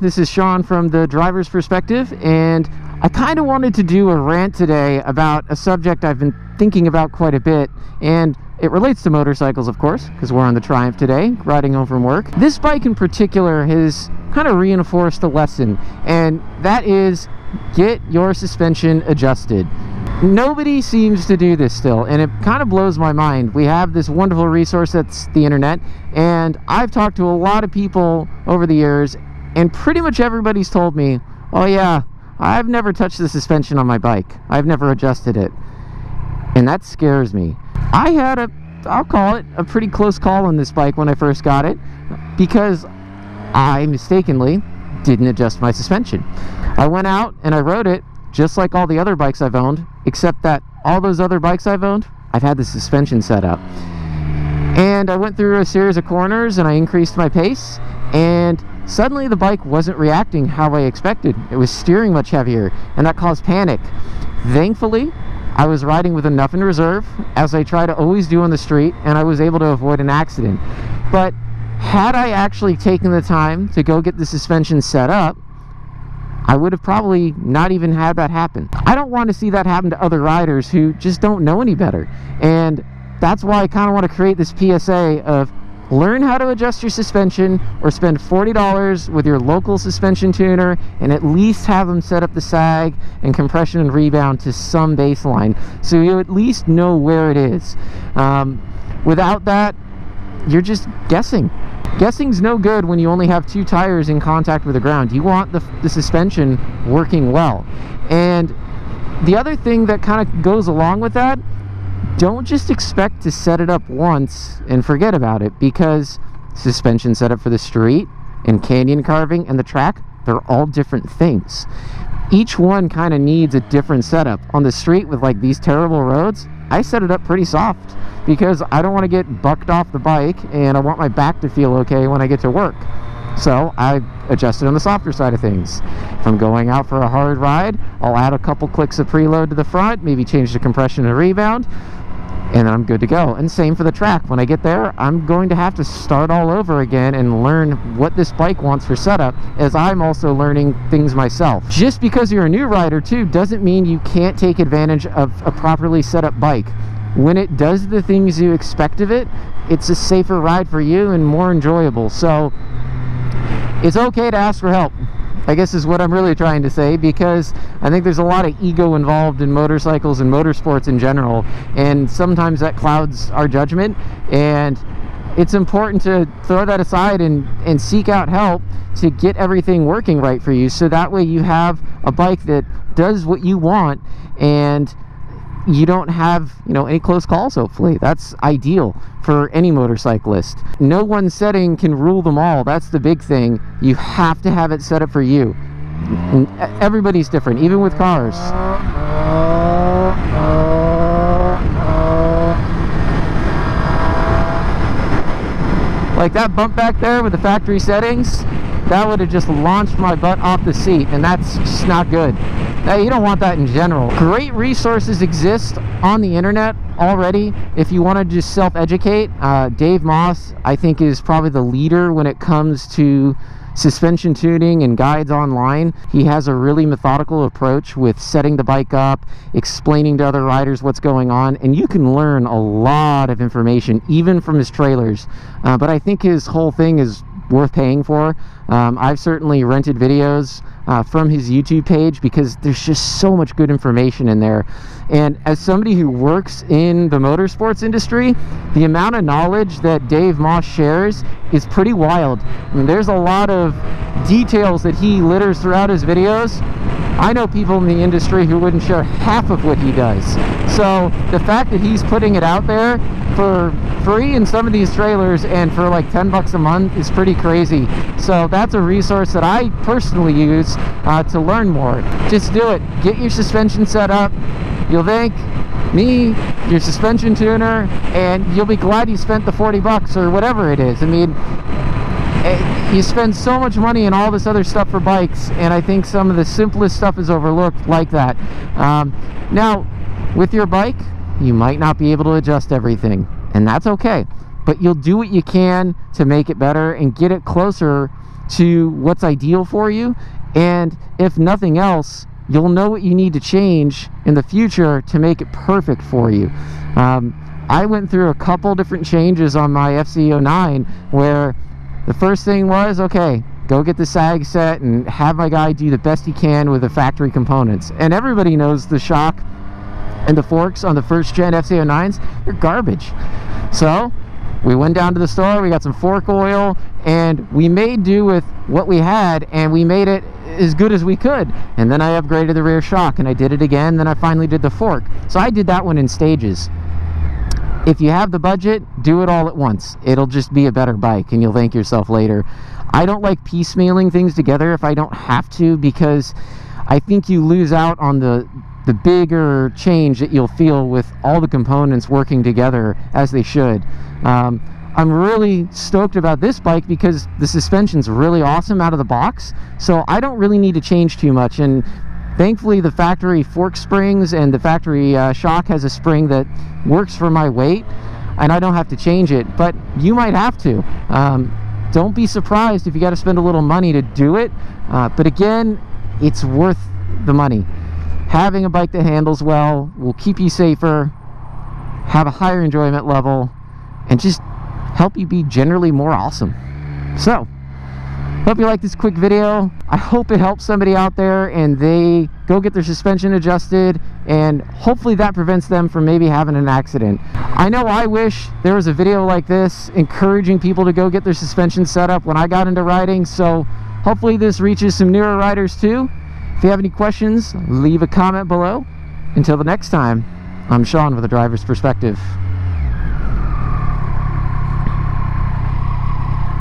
This is Sean from the driver's perspective, and I kind of wanted to do a rant today about a subject I've been thinking about quite a bit, and it relates to motorcycles, of course, because we're on the Triumph today, riding home from work. This bike in particular has kind of reinforced a lesson, and that is get your suspension adjusted. Nobody seems to do this still, and it kind of blows my mind. We have this wonderful resource that's the internet, and I've talked to a lot of people over the years, and pretty much everybody's told me, oh yeah, I've never touched the suspension on my bike. I've never adjusted it. And that scares me. I had I'll call it a pretty close call on this bike when I first got it, because I mistakenly didn't adjust my suspension. I went out and I rode it just like all the other bikes I've owned, except that all those other bikes I've owned, I've had the suspension set up. And I went through a series of corners and I increased my pace, and suddenly the bike wasn't reacting how I expected. It was steering much heavier, and that caused panic. Thankfully, I was riding with enough in reserve, as I try to always do on the street, and I was able to avoid an accident. But had I actually taken the time to go get the suspension set up, I would have probably not even had that happen. I don't want to see that happen to other riders who just don't know any better. And that's why I kind of want to create this PSA of learn how to adjust your suspension, or spend $40 with your local suspension tuner and at least have them set up the sag and compression and rebound to some baseline, so you at least know where it is. Without that, you're just guessing. Guessing's no good when you only have 2 tires in contact with the ground. You want the suspension working well. And the other thing that kind of goes along with that, don't just expect to set it up once and forget about it, because suspension setup for the street and canyon carving and the track, they're all different things. Each one kind of needs a different setup. On the street with like these terrible roads, I set it up pretty soft because I don't want to get bucked off the bike, and I want my back to feel okay when I get to work. So I adjusted on the softer side of things. If I'm going out for a hard ride, I'll add a couple clicks of preload to the front, maybe change the compression and rebound, and then I'm good to go. And same for the track. When I get there, I'm going to have to start all over again and learn what this bike wants for setup, as I'm also learning things myself. Just because you're a new rider too doesn't mean you can't take advantage of a properly set up bike. When it does the things you expect of it, it's a safer ride for you and more enjoyable. So it's okay to ask for help, I guess is what I'm really trying to say, because I think there's a lot of ego involved in motorcycles and motorsports in general, and sometimes that clouds our judgment, and it's important to throw that aside and seek out help to get everything working right for you, so that way you have a bike that does what you want, and you don't have, any close calls. Hopefully that's ideal for any motorcyclist. No one setting can rule them all. That's the big thing. You have to have it set up for you. Everybody's different, even with cars. Like that bump back there with the factory settings, that would have just launched my butt off the seat, and that's just not good. You don't want that in general. Great resources exist on the internet already if you want to just self-educate. Dave Moss, I think, is probably the leader when it comes to suspension tuning and guides online. He has a really methodical approach with setting the bike up, explaining to other riders what's going on, and you can learn a lot of information even from his trailers. But I think his whole thing is worth paying for. I've certainly rented videos from his YouTube page because there's just so much good information in there. And as somebody who works in the motorsports industry, the amount of knowledge that Dave Moss shares is pretty wild. I mean, there's a lot of details that he litters throughout his videos. I know people in the industry who wouldn't share half of what he does. So the fact that he's putting it out there for free in some of these trailers and for like $10 a month is pretty crazy. So that's a resource that I personally use to learn more. Just do it. Get your suspension set up. You'll thank me, your suspension tuner, and you'll be glad you spent the $40 or whatever it is. I mean, you spend so much money and all this other stuff for bikes, and I think some of the simplest stuff is overlooked like that. Now, with your bike, you might not be able to adjust everything, and that's okay, but you'll do what you can to make it better and get it closer to what's ideal for you, and if nothing else, you'll know what you need to change in the future to make it perfect for you. I went through a couple different changes on my FC09 where the first thing was, okay, go get the sag set and have my guy do the best he can with the factory components. And everybody knows the shock and the forks on the first gen FC09s, they're garbage. So we went down to the store, we got some fork oil, and we made do with what we had, and we made it as good as we could. And then I upgraded the rear shock, and I did it again, then I finally did the fork. So I did that one in stages. If you have the budget, do it all at once. It'll just be a better bike, and you'll thank yourself later. I don't like piecemealing things together if I don't have to, because I think you lose out on the bigger change that you'll feel with all the components working together as they should. I'm really stoked about this bike because the suspension's really awesome out of the box, so I don't really need to change too much. And thankfully the factory fork springs and the factory shock has a spring that works for my weight, and I don't have to change it, but you might have to. Don't be surprised if you got to spend a little money to do it, but again, it's worth the money. Having a bike that handles well will keep you safer, have a higher enjoyment level, and just help you be generally more awesome. So, hope you like this quick video. I hope it helps somebody out there and they go get their suspension adjusted, and hopefully that prevents them from maybe having an accident. I know I wish there was a video like this encouraging people to go get their suspension set up when I got into riding, so hopefully this reaches some newer riders too. If you have any questions, leave a comment below. Until the next time, I'm Sean with a driver's perspective.